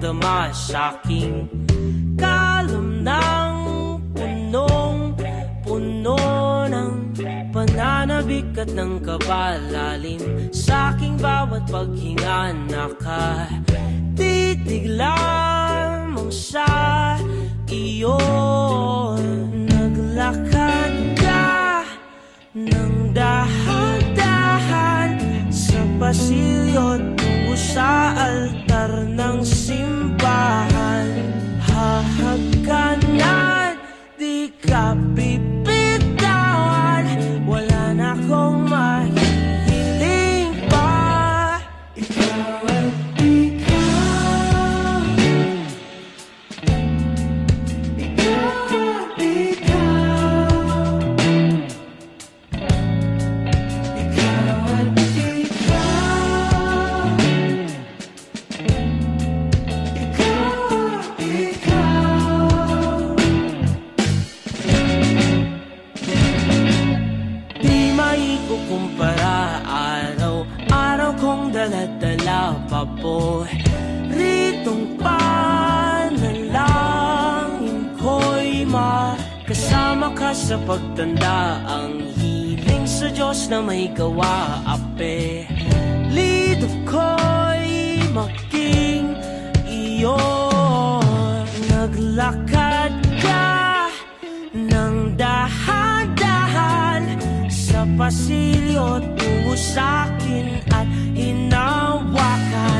dama sa'king kalam ng punong-puno ng pananabik at ng kabalalim. Sa'king bawat paghinga nakatitig lamang sa iyo. Naglakad ka ng dahan-dahan sa pasilyo tungo sa altar ng simbahan. Hahagkanan, di ka bibitawan, wala na akong mahihiling pa. Ikaw at ikaw, ikaw at ikaw, ikaw at ikaw, kumpara, araw-araw kong dala-dala pa po ritong panalangin ko'y makasama ka sa pagtanda. Ang hiling sa Diyos na may gawa, apelido ko'y maging iyo. Naglakad ka ng dahan-dahan sa pasilyo tungo sa'kin at hinawakan.